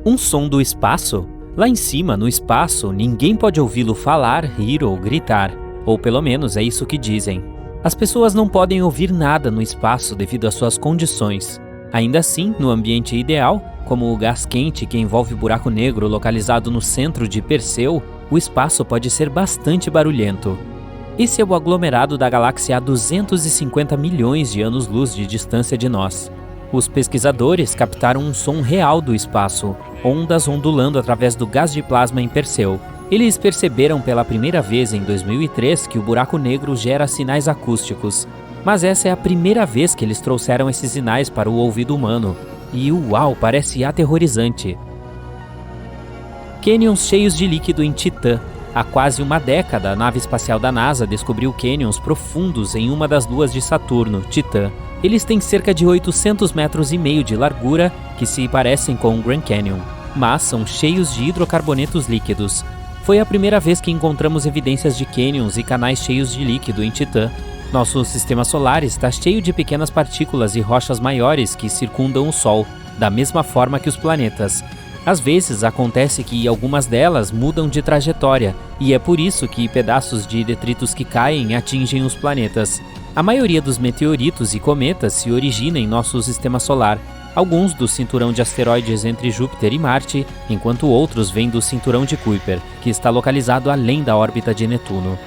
Um som do espaço? Lá em cima, no espaço, ninguém pode ouvi-lo falar, rir ou gritar. Ou pelo menos é isso que dizem. As pessoas não podem ouvir nada no espaço devido às suas condições. Ainda assim, no ambiente ideal, como o gás quente que envolve o buraco negro localizado no centro de Perseu, o espaço pode ser bastante barulhento. Esse é o aglomerado da galáxia a 250 milhões de anos-luz de distância de nós. Os pesquisadores captaram um som real do espaço, ondas ondulando através do gás de plasma em Perseu. Eles perceberam pela primeira vez em 2003 que o buraco negro gera sinais acústicos. Mas essa é a primeira vez que eles trouxeram esses sinais para o ouvido humano. E uau, parece aterrorizante. Cânions cheios de líquido em Titã. Há quase uma década, a nave espacial da NASA descobriu cânions profundos em uma das luas de Saturno, Titã. Eles têm cerca de 800 metros e meio de largura, que se parecem com o Grand Canyon, mas são cheios de hidrocarbonetos líquidos. Foi a primeira vez que encontramos evidências de cânions e canais cheios de líquido em Titã. Nosso sistema solar está cheio de pequenas partículas e rochas maiores que circundam o Sol, da mesma forma que os planetas. Às vezes acontece que algumas delas mudam de trajetória, e é por isso que pedaços de detritos que caem atingem os planetas. A maioria dos meteoritos e cometas se origina em nosso sistema solar, alguns do cinturão de asteroides entre Júpiter e Marte, enquanto outros vêm do cinturão de Kuiper, que está localizado além da órbita de Netuno.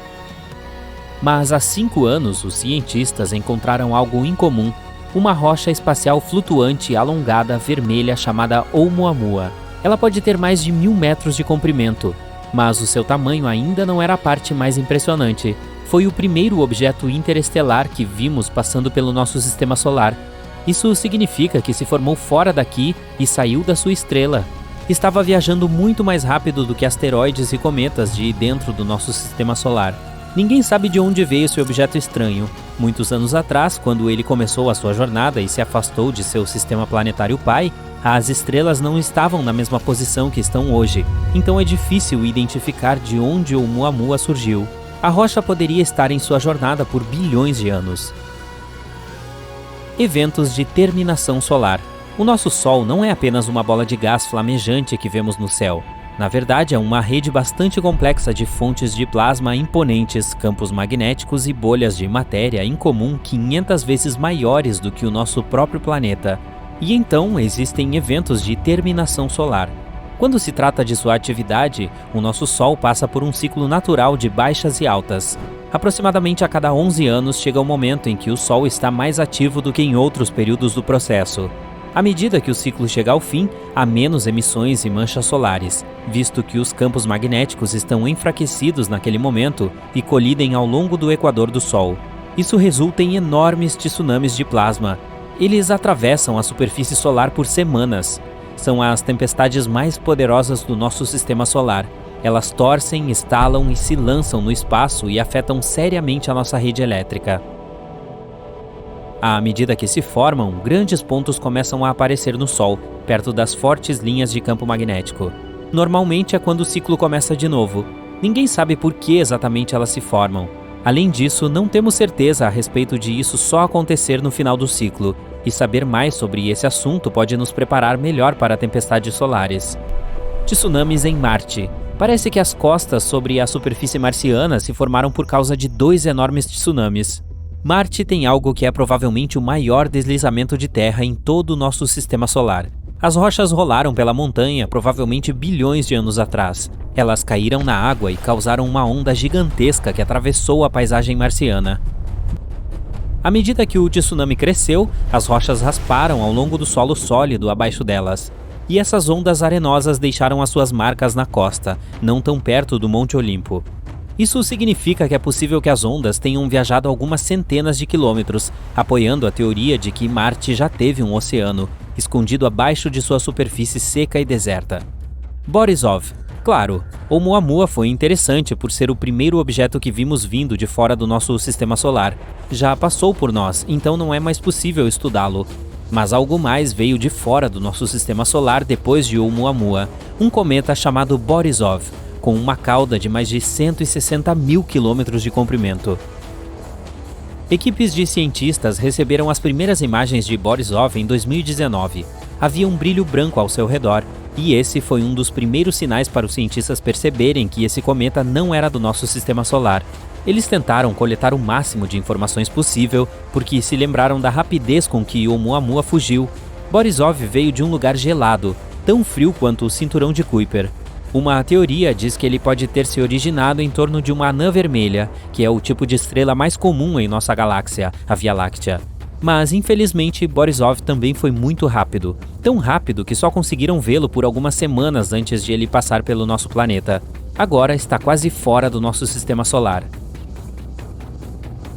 Mas há 5 anos, os cientistas encontraram algo incomum, uma rocha espacial flutuante alongada vermelha chamada Oumuamua. Ela pode ter mais de 1000 metros de comprimento, mas o seu tamanho ainda não era a parte mais impressionante. Foi o primeiro objeto interestelar que vimos passando pelo nosso sistema solar. Isso significa que se formou fora daqui e saiu da sua estrela. Estava viajando muito mais rápido do que asteroides e cometas de dentro do nosso sistema solar. Ninguém sabe de onde veio esse objeto estranho. Muitos anos atrás, quando ele começou a sua jornada e se afastou de seu sistema planetário pai, as estrelas não estavam na mesma posição que estão hoje, então é difícil identificar de onde Oumuamua surgiu. A rocha poderia estar em sua jornada por bilhões de anos. Eventos de terminação solar. O nosso Sol não é apenas uma bola de gás flamejante que vemos no céu. Na verdade, é uma rede bastante complexa de fontes de plasma imponentes, campos magnéticos e bolhas de matéria em comum 500 vezes maiores do que o nosso próprio planeta. E então existem eventos de terminação solar. Quando se trata de sua atividade, o nosso Sol passa por um ciclo natural de baixas e altas. Aproximadamente a cada 11 anos chega o momento em que o Sol está mais ativo do que em outros períodos do processo. À medida que o ciclo chega ao fim, há menos emissões e manchas solares, visto que os campos magnéticos estão enfraquecidos naquele momento e colidem ao longo do equador do Sol. Isso resulta em enormes tsunamis de plasma. Eles atravessam a superfície solar por semanas. São as tempestades mais poderosas do nosso sistema solar. Elas torcem, estalam e se lançam no espaço e afetam seriamente a nossa rede elétrica. À medida que se formam, grandes pontos começam a aparecer no Sol, perto das fortes linhas de campo magnético. Normalmente é quando o ciclo começa de novo. Ninguém sabe por que exatamente elas se formam. Além disso, não temos certeza a respeito de isso só acontecer no final do ciclo, e saber mais sobre esse assunto pode nos preparar melhor para tempestades solares. Tsunamis em Marte. Parece que as costas sobre a superfície marciana se formaram por causa de 2 enormes tsunamis. Marte tem algo que é provavelmente o maior deslizamento de terra em todo o nosso sistema solar. As rochas rolaram pela montanha provavelmente bilhões de anos atrás. Elas caíram na água e causaram uma onda gigantesca que atravessou a paisagem marciana. À medida que o tsunami cresceu, as rochas rasparam ao longo do solo sólido abaixo delas. E essas ondas arenosas deixaram as suas marcas na costa, não tão perto do Monte Olimpo. Isso significa que é possível que as ondas tenham viajado algumas centenas de quilômetros, apoiando a teoria de que Marte já teve um oceano, escondido abaixo de sua superfície seca e deserta. Borisov. Claro, Oumuamua foi interessante por ser o primeiro objeto que vimos vindo de fora do nosso sistema solar. Já passou por nós, então não é mais possível estudá-lo. Mas algo mais veio de fora do nosso sistema solar depois de Oumuamua, um cometa chamado Borisov, com uma cauda de mais de 160 mil quilômetros de comprimento. Equipes de cientistas receberam as primeiras imagens de Borisov em 2019. Havia um brilho branco ao seu redor, E esse foi um dos primeiros sinais para os cientistas perceberem que esse cometa não era do nosso sistema solar. Eles tentaram coletar o máximo de informações possível, porque se lembraram da rapidez com que Oumuamua fugiu. Borisov veio de um lugar gelado, tão frio quanto o cinturão de Kuiper. Uma teoria diz que ele pode ter se originado em torno de uma anã vermelha, que é o tipo de estrela mais comum em nossa galáxia, a Via Láctea. Mas, infelizmente, Borisov também foi muito rápido. Tão rápido que só conseguiram vê-lo por algumas semanas antes de ele passar pelo nosso planeta. Agora está quase fora do nosso sistema solar.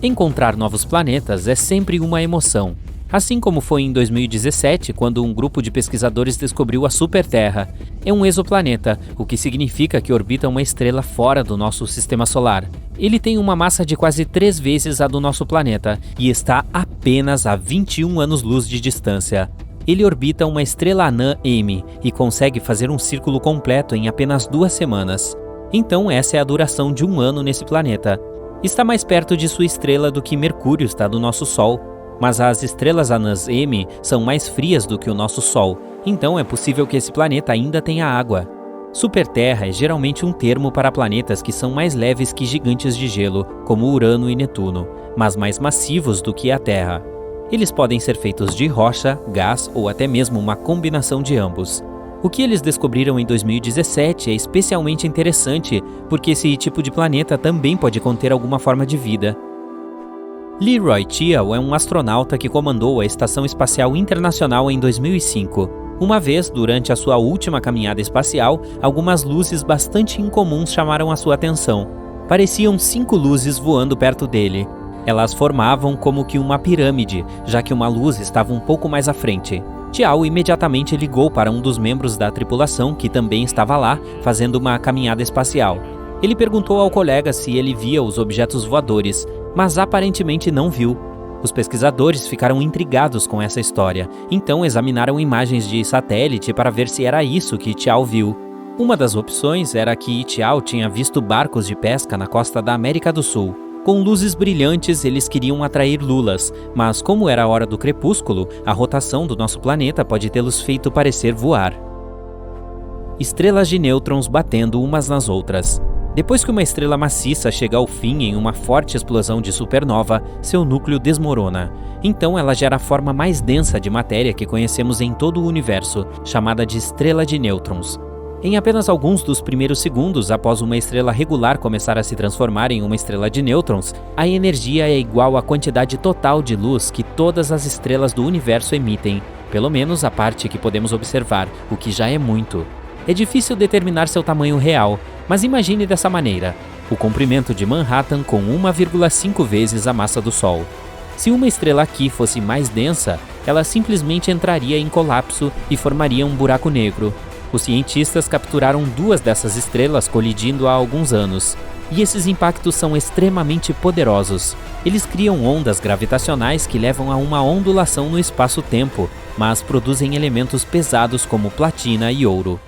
Encontrar novos planetas é sempre uma emoção. Assim como foi em 2017, quando um grupo de pesquisadores descobriu a Super-Terra. É um exoplaneta, o que significa que orbita uma estrela fora do nosso sistema solar. Ele tem uma massa de quase 3 vezes a do nosso planeta e está apenas a 21 anos-luz de distância. Ele orbita uma estrela anã M e consegue fazer um círculo completo em apenas 2 semanas. Então essa é a duração de um ano nesse planeta. Está mais perto de sua estrela do que Mercúrio está do nosso Sol. Mas as estrelas anãs M são mais frias do que o nosso Sol, então é possível que esse planeta ainda tenha água. Super-Terra é geralmente um termo para planetas que são mais leves que gigantes de gelo, como Urano e Netuno, mas mais massivos do que a Terra. Eles podem ser feitos de rocha, gás ou até mesmo uma combinação de ambos. O que eles descobriram em 2017 é especialmente interessante, porque esse tipo de planeta também pode conter alguma forma de vida. Leroy Chiao é um astronauta que comandou a Estação Espacial Internacional em 2005. Uma vez, durante a sua última caminhada espacial, algumas luzes bastante incomuns chamaram a sua atenção. Pareciam 5 luzes voando perto dele. Elas formavam como que uma pirâmide, já que uma luz estava um pouco mais à frente. Chiao imediatamente ligou para um dos membros da tripulação, que também estava lá, fazendo uma caminhada espacial. Ele perguntou ao colega se ele via os objetos voadores, mas aparentemente não viu. Os pesquisadores ficaram intrigados com essa história, então examinaram imagens de satélite para ver se era isso que Chiao viu. Uma das opções era que Chiao tinha visto barcos de pesca na costa da América do Sul. Com luzes brilhantes, eles queriam atrair lulas, mas como era a hora do crepúsculo, a rotação do nosso planeta pode tê-los feito parecer voar. Estrelas de nêutrons batendo umas nas outras. Depois que uma estrela maciça chega ao fim em uma forte explosão de supernova, seu núcleo desmorona. Então ela gera a forma mais densa de matéria que conhecemos em todo o universo, chamada de estrela de nêutrons. Em apenas alguns dos primeiros segundos após uma estrela regular começar a se transformar em uma estrela de nêutrons, a energia é igual à quantidade total de luz que todas as estrelas do universo emitem, pelo menos a parte que podemos observar, o que já é muito. É difícil determinar seu tamanho real, mas imagine dessa maneira: o comprimento de Manhattan com 1,5 vezes a massa do Sol. Se uma estrela aqui fosse mais densa, ela simplesmente entraria em colapso e formaria um buraco negro. Os cientistas capturaram 2 dessas estrelas colidindo há alguns anos, e esses impactos são extremamente poderosos. Eles criam ondas gravitacionais que levam a uma ondulação no espaço-tempo, mas produzem elementos pesados como platina e ouro.